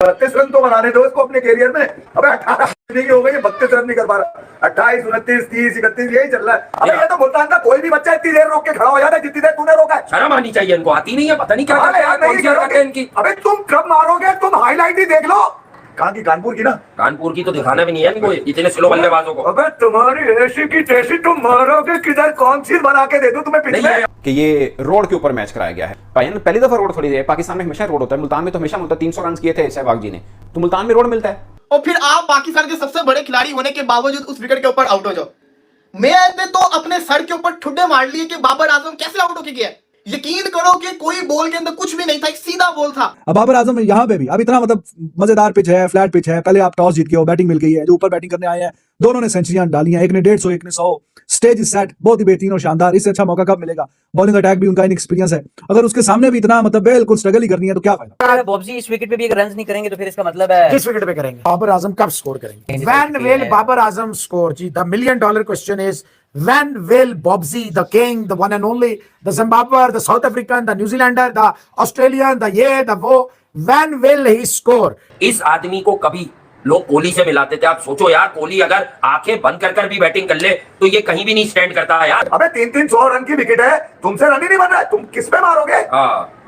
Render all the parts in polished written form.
32 run तो बनाने दो इसको अपने कैरियर में। अबे 18 की हो गई, 32 रन नहीं कर पा रहा। 28, 29, 30, 31 यही चल रहा है। अबे ये तो मुल्तान का कोई भी बच्चा इतनी देर रोक के खड़ा हो जाता है जितनी देर तूने रोका है। शर्म आनी चाहिए इनको, आती नहीं है, पता नहीं क्या हाँ करते हैं, यार, कौन नहीं सी हरकत है इनकी। अबे तुम कब मारोगे, तुम हाईलाइट ही देख लो। कहाँ की? कानपुर की ना? कानपुर की तो दिखाना भी नहीं है इनको, इतने स्लो बल्लेबाजों को। अबे तुम्हारी ऐसी की तैसी, तुम मारोगे किधर? कौन सी बना के दे दूं तुम्हें पिछले? कि ये रोड के ऊपर मैच कराया गया है। भाईजान पहली दफा रोड थोड़ी है, पाकिस्तान में हमेशा रोड होता है, मुल्तान में तो हमेशा होता है। 300 रन किए थे सहवाग जी ने, तो मुल्तान में रोड मिलता है। और फिर आप पाकिस्तान के सबसे बड़े खिलाड़ी होने के बावजूद उस विकेट के ऊपर आउट हो जाओ। मैं ने तो अपने सर के ऊपर ठुड्डे मार लिए कि बाबर आजम कैसे आउट होके गया। यकीन करो कि कोई बॉल के अंदर कुछ भी नहीं था, एक सीधा बॉल था। अब बाबर आजम यहाँ पे भी अब इतना मतलब मजेदार पिच है, फ्लैट पिच है। पहले आप टॉस जीत के हो, बैटिंग मिल गई है, जो ऊपर बैटिंग करने आए हैं दोनों ने सेंचुरियां डाली हैं, एक ने 150 एक ने 100। स्टेज इज सेट, बहुत ही बेहतरीन और शानदार। इससे अच्छा मौका कब मिलेगा? बॉलिंग अटैक भी उनका इनएक्सपीरियंस है, अगर उसके सामने भी इतना मतलब बिल्कुल स्ट्रगल ही करनी है तो क्या फायदा। बॉब्जी इस विकेट पे भी अगर रन नहीं करेंगे तो फिर इसका मतलब है किस विकेट पे करेंगे? बाबर आजम कब स्कोर करेंगे? When will Babar Azam score? जी, the $1 million question is when will Bobsy, the king, the one and only, the Zimbabwean, the South African, the New Zealander, the Australian, the ये, the वो, when will he score? इस आदमी को कभी लोग कोहली से मिलाते थे। आप सोचो यार, कोहली अगर आंखें बंद कर भी बैटिंग कर ले तो ये कहीं भी नहीं स्टैंड करता है यार। अबे 300 रन की विकेट है, तुमसे रन ही नहीं बन रहा है, तुम किस पे मारोगे?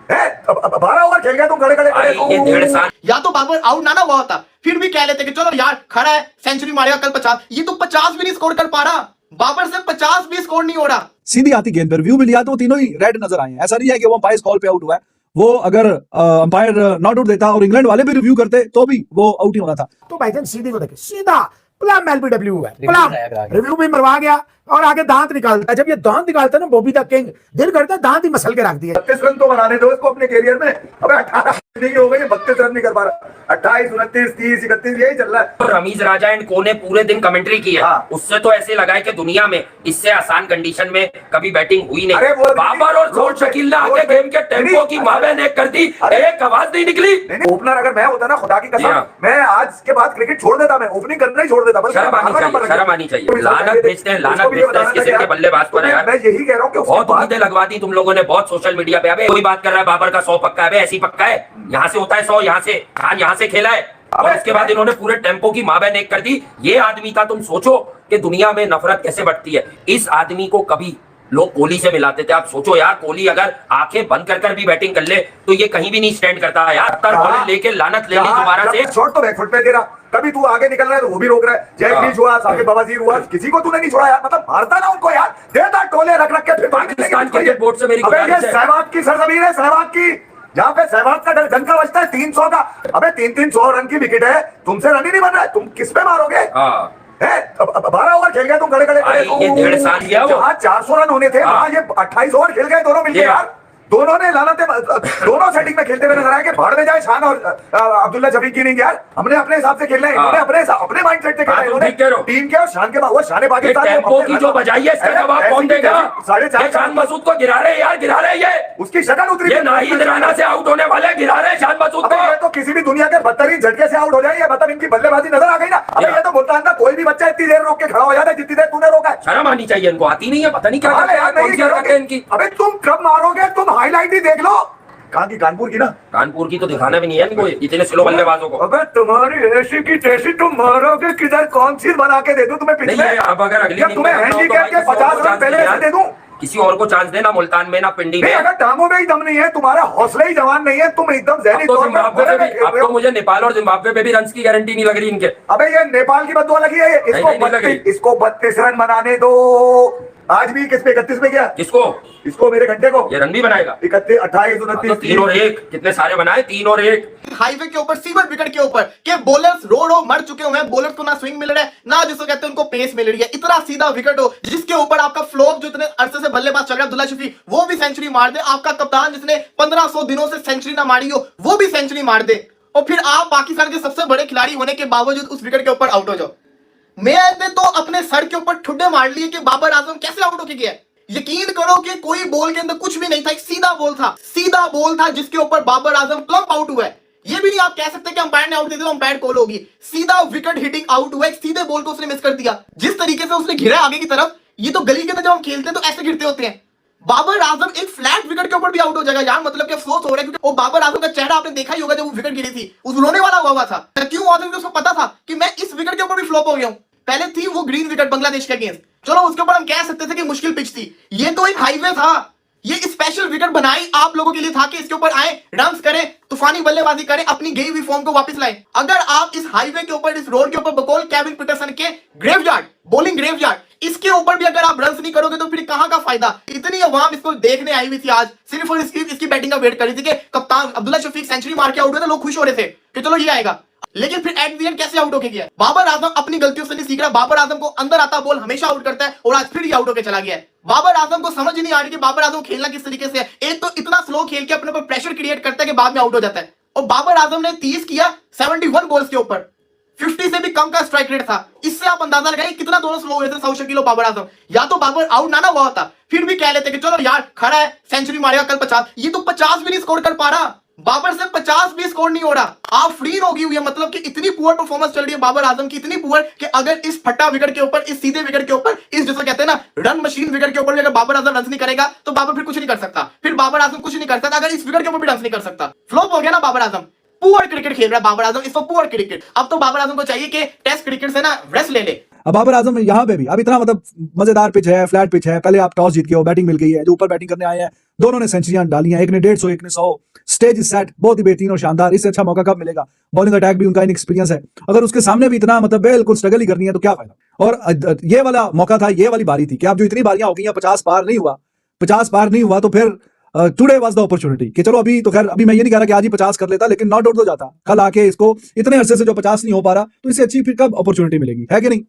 12 ओवर खेल गए तुम खड़े खड़े। ये 1.5 साल या तो बाबर आउट ना हुआ होता, फिर भी कह लेते कि चलो यार खड़ा है, सेंचुरी मारेगा कल 50। ये तो 50 भी नहीं स्कोर कर पा रहा, बाबर से 50 भी स्कोर नहीं हो रहा। सीधी आती गेंद पर व्यू भी लिया तो तीनों ही रेड नजर आए हैं। ऐसा नहीं है कि वो अंपायर कॉल पे आउट हुआ है, वो अगर अंपायर नॉट आउट देता और इंग्लैंड वाले भी रिव्यू करते तो भी वो आउट ही होना था। तो भाईजान सीधी को देखे, सीधा प्लम एलबीडब्ल्यू है, प्लम रिव्यू भी मरवा गया और आगे दांत निकालता है। जब ये दांत निकालता है ना बॉबी द किंग, दिल करता है दांत ही मसल के रख दिए। 32 रन तो बनाने दो इसको अपने कैरियर में। अबे 18 की हो गई, 32 रन नहीं कर पा रहा। 28, 29, 30, 31 यही चल रहा है। और रमीज राजा एंड को ने पूरे दिन कमेंट्री की है। हाँ। उससे तो ऐसे लगा है कि दुनिया में इससे आसान कंडीशन में कभी बैटिंग हुई अरे नहीं। वो बाबर और जोर शकील ने आके गेम के टेम्पो की मावेन एक कर दी, एक आवाज नहीं निकली। ओपनर अगर मैं होता ना, खुदा की कसम, हाँ। मैं आज के बाद क्रिकेट छोड़ देता, मैं ओपनिंग करना ही छोड़ देता। शर्म आनी चाहिए, शर्म आनी चाहिए। लानत भेजते हैं, लानत भेजते हैं किसी के बल्लेबाज पर यार। मैं यही कह रहा हूँ कि बहुत उम्मीदें लगवा दी तुम लोगों ने बहुत सोशल मीडिया पे। अबे कोई बात कर रहा है बाबर का 100 पक्का है, ऐसी पक्का है, यहाँ से होता है 100, यहाँ से खान यहाँ से खेला है और उसके बाद इन्होंने पूरे टेम्पो की मावेन एक कर दी। ये आदमी का तुम सोचो कि दुनिया में नफरत कैसे बढ़ती है। इस आदमी को कभी लोग कोहली से मिलाते थे। आप सोचो यार, कोहली अगर आंखें बंद कर भी बैटिंग कर ले तो ये कहीं भी नहीं स्टैंड करता है यार। 70 बॉल लेके लानत ले ली दोबारा से। शॉट तो बैकफुट पे दे रहा, कभी तू आगे निकल रहा है तो वो भी रोक रहा है। जैक लीच हुआ, साकिब बवासीर हुआ, किसी को तूने नहीं छोड़ा यार। मतलब मारता ना उनको यार, देता टोले रख रख के। फिर पाकिस्तान क्रिकेट बोर्ड से मेरी गुजारिश है, सहवाग की सरजमीन है, सहवाग की, जहाँ पे सहवाग का डंका बजता है 300 का। अबे 300 रन की विकेट है, तुमसे रन ही नहीं बन रहा है, तुम किस पे मारोगे? 12 ओवर खेल गए तुम खड़े खड़े। ये 1.5 साल किया वो। जहाँ 400 रन होने थे वहाँ ये 28 ओवर खेल गए दोनों मिलके यार। दोनों ने लानते, दोनों सेटिंग में खेलते हुए नजर आए कि भाड़ में जाए शान और अब्दुल्ला शफीक की नहीं यार। हमने अपने हिसाब से खेलना है, इन्होंने अपने माइंडसेट से खेलना है। इन्होंने टीम के और शान के वो शान पाकिस्तान टेम्पो की जो बजाई है इसका जवाब कौन देगा? 4.5 शान मसूद को गिरा रहे यार, गिरा रहे ये। उसकी शक्ल उतरी, ये नाहिद राना से आउट होने वाले गिरा रहे शान मसूद को। ये तो किसी भी दुनिया के बदतरीन झटके से आउट हो जाए, मतलब इनकी बल्लेबाजी नजर आ गई ना। अबे ये तो मुल्तान का कोई भी बच्चा इतनी देर रोक के खड़ा हो जाता है जितनी देर तूने रोका है। शर्म आनी चाहिए इनको, आती नहीं है, पता नहीं क्या करते हैं, कौन सी हरकत है इनकी। अबे तुम कब मारोगे, तुम हाईलाइट ही देख लो। कहाँ की? कानपुर की ना? कानपुर की तो दिखाना भी नहीं है इनको, इतने स्लो बल्लेबाजों को। अबे तुम्हारी ऐसी की तैसी, तुम मारोगे किधर? कौन सी बना के दे दूं तुम्हें पिछले? अब अगर अगली तुम्हें हैंडीकैप के 50 रन पहले से दे दूं? किसी और को चांस देना, मुल्तान में ना पिंडी में। अगर टांगों में ही दम नहीं है, तुम्हारा हौसला ही जवान नहीं है, तुम एकदम ज़हनी तौर पर। अब तो मुझे नेपाल और जिम्बाब्वे पे भी रन की गारंटी नहीं लग रही इनके। अबे ये नेपाल की बददुआ लगी है, इसको 32 रन बनाने दो। आज भी किस पे? 31 में क्या? किसको? इसको, मेरे घंटे को। ये रन भी बनाएगा 31, 28, 29, 3 और 1 कितने सारे बनाए, 3 और 1 हाईवे के ऊपर, सीवर विकेट के ऊपर के बॉलर्स रोड मर चुके हुए हैं। बॉलर्स को ना स्विंग मिल रहा है, ना जिसको कहते हैं उनको पेस मिल रही है। इतना सीधा विकेट हो जिसके ऊपर आपका फ्लॉप जो इतने अरसे से बल्लेबाज चल रहा है अब्दुल्ला शफीक, वो भी सेंचुरी मार दे। आपका कप्तान जिसने 1500 दिनों से सेंचुरी ना मारी हो, वो भी सेंचुरी मार दे। और फिर आप पाकिस्तान के सबसे बड़े खिलाड़ी होने के बावजूद उस विकेट के ऊपर आउट हो जाओ। मैं ने तो अपने सर के ऊपर ठुड्डे मार लिए कि बाबर आजम कैसे आउट होके गया। यकीन करो कि कोई बॉल के अंदर कुछ भी नहीं था, एक सीधा बॉल था, सीधा बॉल था जिसके ऊपर बाबर आजम क्लम्प आउट हुआ है। ये भी नहीं आप कह सकते कि अंपायर ने आउट दे दिया, अंपायर कॉल होगी। सीधा विकेट हिटिंग आउट हुआ, एक सीधे बॉल को उसने मिस कर दिया। जिस तरीके से उसने घिरा आगे की तरफ, ये तो गली के अंदर जब हम खेलते हैं तो ऐसे गिरते होते हैं। बाबर आजम एक फ्लैट विकेट के ऊपर भी आउट हो जाएगा यार, मतलब कि अफसोस हो रहा है क्योंकि वो बाबर आजम का चेहरा आपने देखा ही होगा जब वो विकेट गिरी थी, उस रोने वाला हुआ था। क्यों हुआ था? क्योंकि उसको पता था कि मैं इस विकेट के ऊपर भी फ्लॉप हो गया हूं। पहले थी वो ग्रीन विकेट बांग्लादेश के अगेंस्ट, चलो उसके ऊपर हम कह सकते थे कि मुश्किल पिच थी, ये तो एक हाईवे था, ये स्पेशल विकेट बनाई आप लोगों के लिए था कि इसके ऊपर आए, रन्स करें, तूफानी बल्लेबाजी करें, अपनी गई हुई फॉर्म को वापस लाएं। अगर आप इस हाईवे के ऊपर, इस रोड के ऊपर बकौल केविन पीटरसन के ग्रेवयार्ड, बॉलिंग ग्रेवयार्ड, इसके ऊपर भी अगर आप रन्स नहीं करोगे तो फिर कहां का फायदा? इतनी अवाम इसको देखने आई हुई थी आज, सिर्फ और इसकी बैटिंग का वेट कर रही थी कि कप्तान अब्दुल्ला शफीक सेंचुरी मार के आउट हुए थे, लोग खुश हो रहे थे कि चलो ये आएगा, लेकिन फिर एट द एंड कैसे आउट होके गया? बाबर आजम अपनी गलतियों से नहीं सीख रहा। बाबर आजम को अंदर आता बॉल हमेशा आउट करता है और आज फिर ये आउट होके चला गया है। बाबर आजम को समझ ही नहीं आ रही कि बाबर आजम खेलना किस तरीके से है। एक तो इतना स्लो खेल के अपने पर प्रेशर क्रिएट करता है कि बाद में आउट हो जाता है, और बाबर आजम ने 30 किया 71 बॉल्स के ऊपर, 50 से भी कम का स्ट्राइक रेट था। इससे आप अंदाजा लगाइए कितना दोनों स्लो हुए थे सौ शकील और बाबर आजम। या तो बाबर आउट ना हुआ होता फिर भी कह लेते कि चलो यार खड़ा है, सेंचुरी मारेगा कल 50, ये तो 50 भी नहीं स्कोर कर पा रहा, बाबर से 50 भी स्कोर नहीं हो रहा। आप फ्री होगी हुई है, मतलब कि इतनी पुअर परफॉर्मेंस चल रही है बाबर आजम की, इतनी पुअर कि अगर इस फट्टा विकेट के ऊपर, इस सीधे विकेट के ऊपर, इस जैसा कहते हैं ना रन मशीन विकेट के ऊपर भी अगर बाबर आजम रन नहीं करेगा तो बाबर फिर कुछ नहीं कर सकता, फिर बाबर आजम कुछ नहीं कर सकता अगर इस विकेट के ऊपर भी रन नहीं कर सकता। फ्लॉप हो गया ना बाबर आजम, पुअर क्रिकेट खेल रहा है बाबर आजम, इसको पुअर क्रिकेट। अब तो बाबर आजम को चाहिए कि टेस्ट क्रिकेट से ना रेस्ट ले ले। अब बाबर आजम यहाँ पे भी अब इतना मतलब मजेदार पिच है, फ्लैट पिच है, पहले आप टॉस जीत के हो, बैटिंग मिल गई है, जो ऊपर बैटिंग करने आए हैं दोनों ने सेंचुरियां डाली हैं, एक ने 150 एक ने 100, स्टेज सेट बहुत ही बेहतरीन और शानदार। इससे अच्छा मौका कब मिलेगा? बॉलिंग अटैक भी उनका इनएक्सपीरियंस है, अगर उसके सामने भी इतना मतलब बिल्कुल स्ट्रगल ही करनी है तो क्या फायदा? और ये वाला मौका था, ये वाली बारी थी कि अब जो इतनी बारियां हो गई हैं 50 पार नहीं हुआ, 50 पार नहीं हुआ तो फिर टुडे वाज द अपॉर्चुनिटी कि चलो अभी तो खैर अभी मैं ये नहीं कह रहा कि आज ही 50 कर लेता, लेकिन नॉट आउट हो जाता, कल आके इसको इतने अरसे से जो 50 नहीं हो पा रहा तो इससे अच्छी फिर कब अपॉर्चुनिटी मिलेगी, है कि नहीं?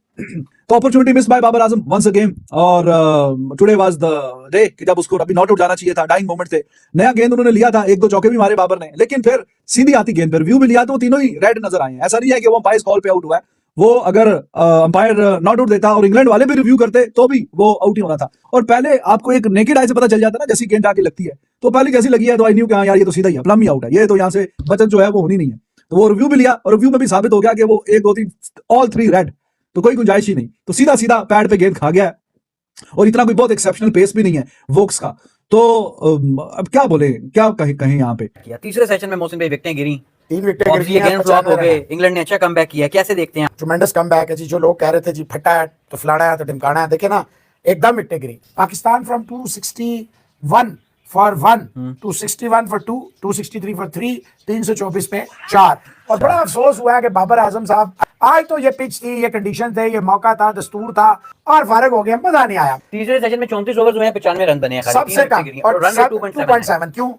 तो opportunity miss bye Babar Azam once again, और टुडे वाज द डे कि जब उसको अभी नॉट आउट जाना चाहिए था, डाइंग मोमेंट थे, नया गेंद उन्होंने लिया था, एक दो चौके भी मारे बाबर ने, लेकिन फिर सीधी आती गेंद पर व्यू भी लिया तो तीनों ही रेड नजर आए हैं। ऐसा नहीं है कि वो अंपायर कॉल पे आउट हुआ है, वो अगर अंपायर नॉट आउट देता और इंग्लैंड वाले भी रिव्यू करते तो भी वो आउट ही होना था। और पहले आपको एक नेकेड आई से पता चल जाता ना, जैसी गेंद जाके लगती है तो पहले जैसी लगी है तो आई न्यू कि हाँ यार ये तो सीधा ही है, प्लम ही आउट है, ये तो यहाँ से बचत जो है वो होनी नहीं है। तो वो रिव्यू भी लिया और रिव्यू में भी साबित हो गया कि वो 1 2 3 ऑल 3 रेड, तो कोई गुंजाइश ही नहीं, तो सीधा सीधा पैड पे गेंद खा गया है। और इतना कोई बहुत एक्सेप्शनल पेस भी नहीं है वोक्स का, तो अब क्या बोले, क्या कहें यहाँ पे। किया तीसरे सेशन में मोहसिन भाई विकेटें गिरी, 3 विकेट बॉब्जी अगेन फ्लॉप हो गए, इंग्लैंड ने अच्छा कमबैक किया, कैसे देखते हैं? ट्रेमेंडस कमबैक है जी। जो लोग कह रहे थे जी फटा है तो फलाना है तो ढिमकाना है, देखिए ना एकदम wicket Giri. Pakistan from 261 for 1 261 for 2 263 for 3 324 पे 4। और बड़ा अफसोस हुआ है कि बाबर आजम साहब, आज तो ये पिच थी, ये कंडीशन थे, ये मौका था, दस्तूर था और फारिग हो गए, मजा नहीं आया। तीसरे सेशन में 34 ओवर हुए हैं, 95 रन बने हैं, सबसे कम, और रन रेट 2.7। क्यों?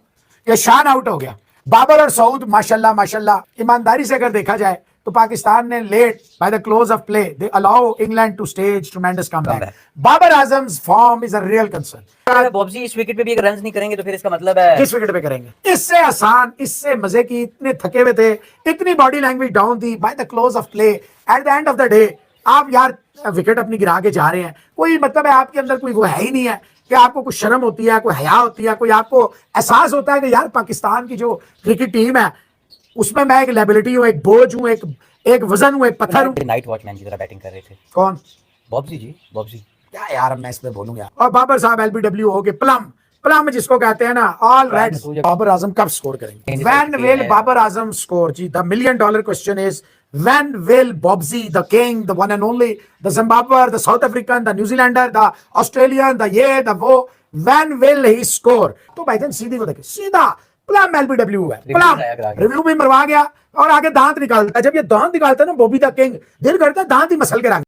ये शान आउट हो गया। बाबर और सऊद माशाल्लाह माशाल्लाह, ईमानदारी से अगर देखा जाए तो पाकिस्तान ने let by the close of play they allow England to stage tremendous comeback. Babar Azam's form is a real concern. बॉब्जी इस विकेट पे भी अगर रन नहीं करेंगे तो फिर इसका मतलब है किस विकेट पे करेंगे? इससे आसान, इससे मजे की, इतने थके हुए थे, इतनी बॉडी लैंग्वेज डाउन थी bye the close of play, at the end of the day आप यार विकेट अपनी गिरा के जा रहे हैं, कोई मतलब है आपके अंदर कोई वो है ही नहीं है कि आपको कुछ शर्म होती है, कोई हया होती है, कोई आपको एहसास होता है कि यार पाकिस्तान की जो क्रिकेट टीम है उसमें मैं एक लायबिलिटी हूँ, एक बोझ हूँ, एक वजन हूँ, एक पत्थर हूँ। नाइट वॉचमैन की तरह बैटिंग कर रहे थे। कौन? बॉब्जी जी, बॉब्जी क्या यार, अब मैं इसमें बोलूंगा। और बाबर साहब एलबीडब्ल्यू हो गए, प्लम जिसको कहते हैं ना, ऑल रेड। बाबर आजम कब स्कोर करेंगे? When will Babar Azam score? जी, the $1 million question is when will Bobsy, the king, the one and only, the Zimbabwean, the South African, the New Zealander, the Australian, the वो, when will he score? तो भाईजान सीधी को देखिए, सीधा plum LBW है, plum review में मरवा गया और आगे दांत निकालता है। जब ये दांत निकालता है ना बॉबी द किंग, दिल करता है दांत ही मसल के रख